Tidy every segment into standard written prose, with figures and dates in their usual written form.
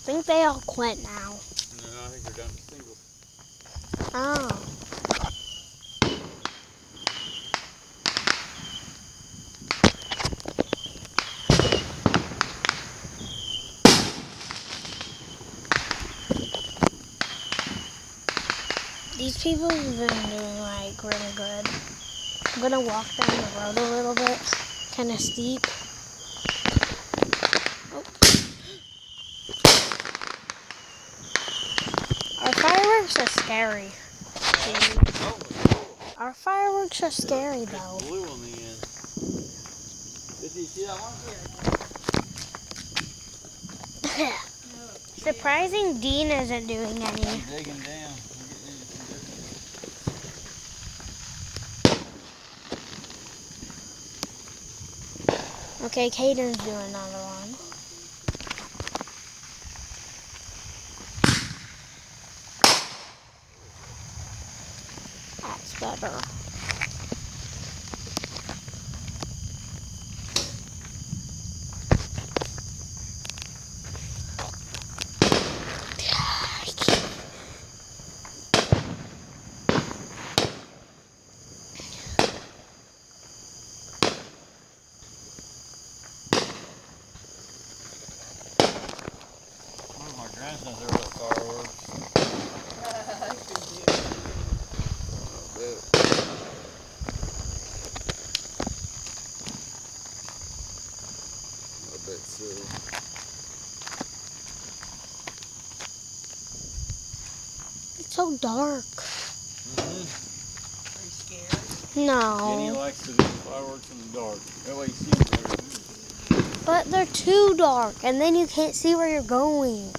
think they all quit now. No, I think they're down to singles. Oh. These people have been doing like really good. I'm gonna walk down the road a little bit, kind of steep. Oh. Our fireworks are scary. Our fireworks are scary though. Blue on the end. Did you see that one? Surprising Dean isn't doing any. I'm digging down. Okay, Caden's doing another one. That's better. My grandson's there with fireworks. I bet so. It's so dark. Are you scared? No. Jenny likes to do fireworks in the dark. That way you see them better. But they're too dark, and then you can't see where you're going.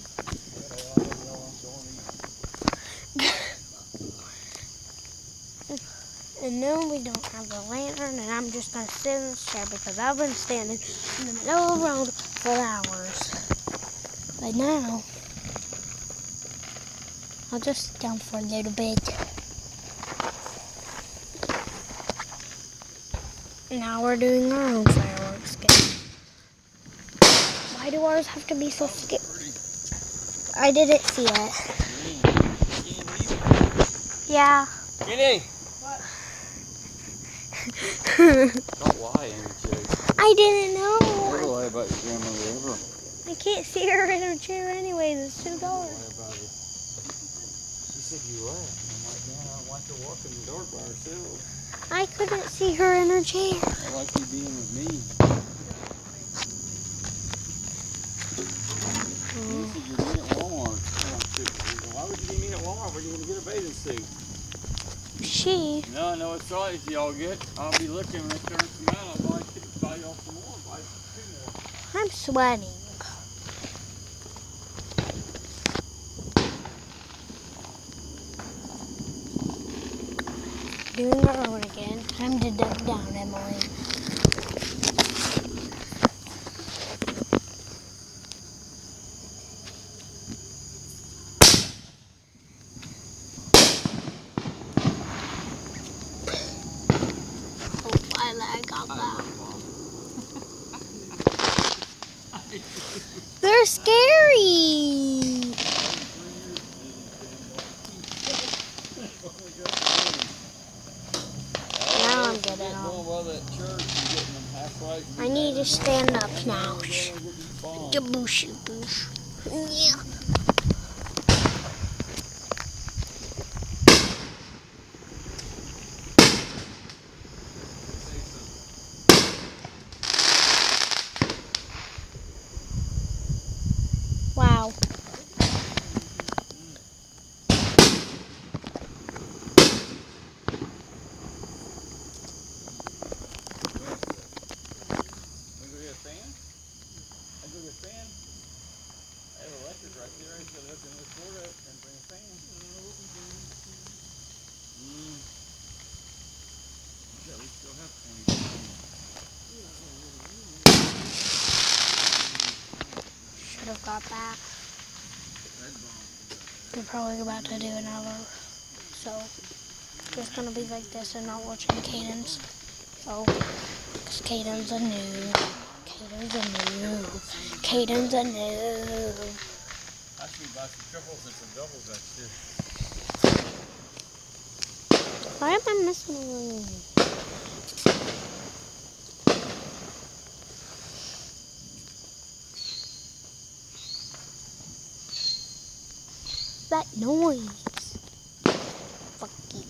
And then we don't have the lantern, and I'm just going to sit in this chair because I've been standing in the middle of the road for hours. But now, I'll just sit down for a little bit. Now we're doing our own fireworks game. Why do ours have to be so scary? I didn't see it. Yeah. Jenny! Don't lie, MJ. I didn't know. Never lie about your grandmother ever. I can't see her in her chair anyways. It's too dark. Don't lie about it. She said you left. And I'm like, man, I don't like to walk in the dark by herself. I couldn't see her in her chair. I like you being with me. You said you're meeting at Walmart. Why would you be meeting at Walmart when you're going to get a bathing suit? She. No, I know what size y'all get. I'll be looking when they turn some out. I'll buy y'all some more. Buy 2 more. I'm sweating. Doing our own again. Time to duck down, Emily. They're scary. Now I'm getting off. I need to stand up now. The booshy boosh. Yeah. Wow. Should have got that. We're probably about to do another. So, just gonna be like this and not watching Caden's. So, because Caden's a noob. Caden's a noob. Caden's a noob. you buy some triples and some doubles back too. Why am I missing one? That noise. Fuck you.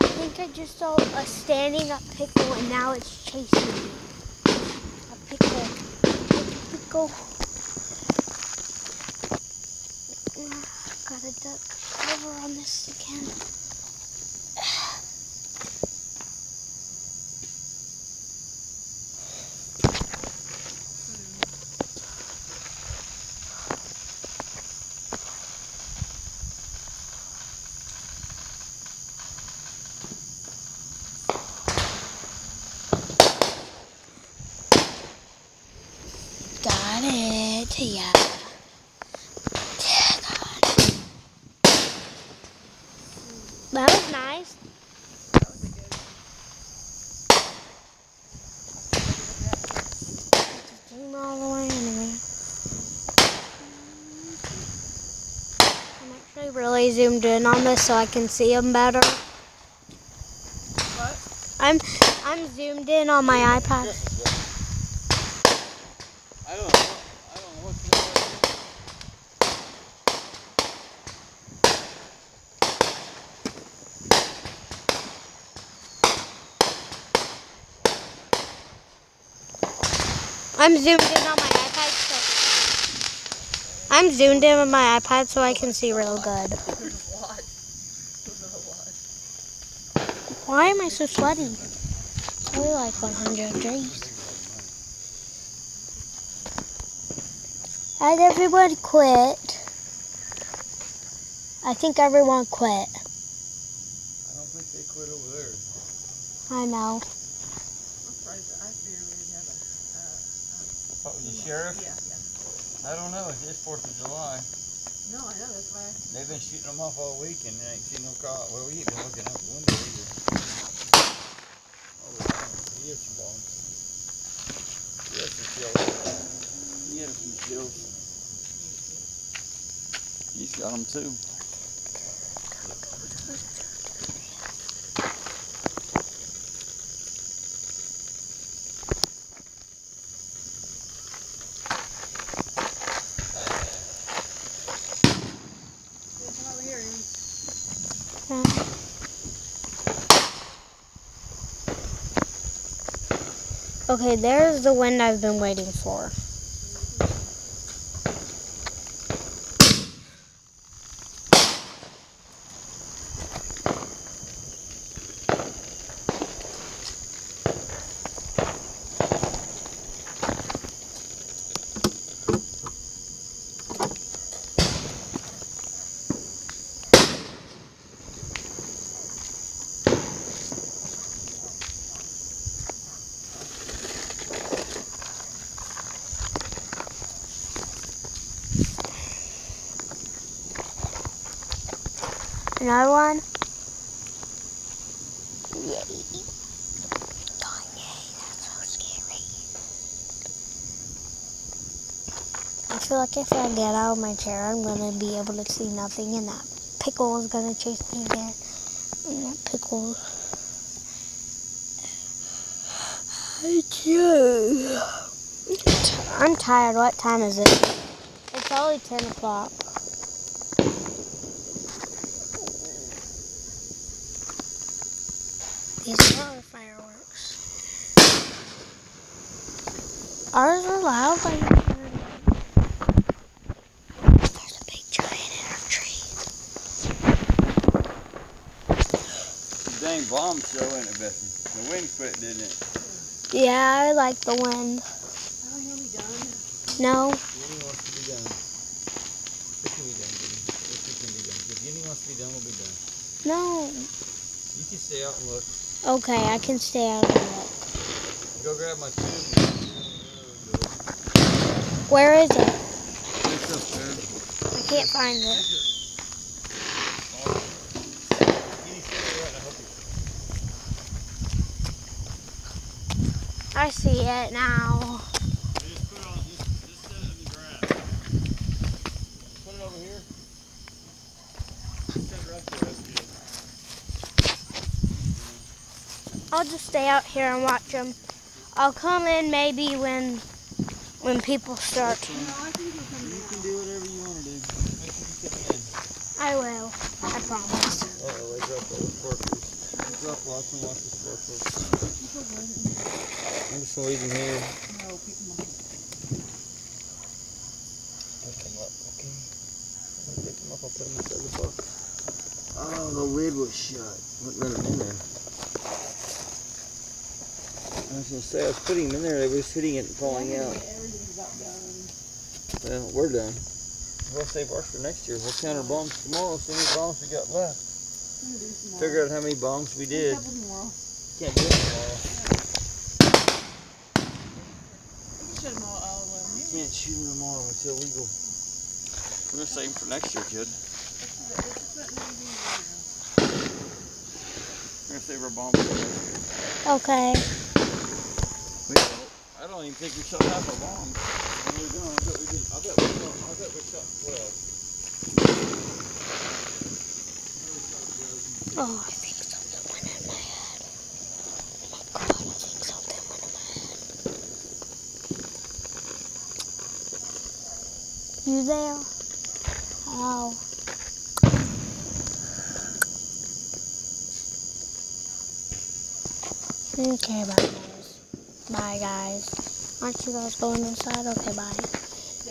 I think I just saw a standing up pickle and now it's chasing me. A pickle. Pickle. Gotta duck over on this again. Got it, yeah. That was nice. Zoom all the way anyway. I'm actually really zoomed in on this so I can see them better. What? I'm zoomed in on my iPad. I don't know what's going on. I'm zoomed in on my iPad I'm zoomed in on my iPad so I can see real good. Why am I so sweaty? It's only like 100 degrees. Has everybody quit? I think everyone quit. I don't think they quit over there. I know. What, the sheriff? Yeah. I don't know. It's 4th of July. No, I know, that's why. They've been shooting them off all week and they ain't seen no cop. Well, we ain't been looking out the window either. Oh, he had some bombs. He had some shells. He had some shells. He's got them too. Come over here, Aaron. Okay, there's the wind I've been waiting for. Another one? Yay. Oh, yay, that's so scary. I feel like if I get out of my chair, I'm going to be able to see nothing, and that pickle is going to chase me again. And that pickle. I'm tired. What time is it? It's only 10 o'clock. These are fireworks. Ours are loud, but there's a big giant in our tree. Dang bomb show, ain't it, Bessie? The wind quit, didn't it? Yeah, I like the wind. Oh, you'll be done. No. Jenny wants to be done. It can be done, Jenny. It can be done. If Jenny wants to be done, we'll be done. No. You can stay out and look. Okay, I can stay out of the look. Go grab my tube. Where is it? It's up there. I can't find it. Jenny, stay right, I'll help you. I see it now. Just put it on, just set it in the grass. Put it over here. Set it right there, that's good. I'll just stay out here and watch them. I'll come in maybe when people start. You can do whatever you want to do. Make sure you come in. I will. I promise. Uh-oh, they dropped all the sparklers. Drop lots and lots of sparklers. I'm just going to leave them here. No, pick them up. Pick them up, okay? I'm going to pick them up. I'll put them inside the box. Oh, the lid was shut. Wouldn't let them in there. I was going to say, I was putting them in there. They were just hitting it and falling out. Everything's about done. Well, we're done. We'll save ours for next year. We'll count our bombs tomorrow, see how many bombs we got left. Figure out how many bombs we did. A couple tomorrow. Can't do it tomorrow. We can shut them all away. Can't shoot them tomorrow. It's illegal. We're going to save them for next year, kid. We're going to save our bombs for next year. Okay. I don't even think we shot half our bombs. When we were done, I bet we didn't. I bet we shot 12. Oh, I think something went in my head. Oh my God, I think something went in my head. You there? Oh. Okay, bye guys. Bye guys. Aren't you guys going inside? Okay, bye.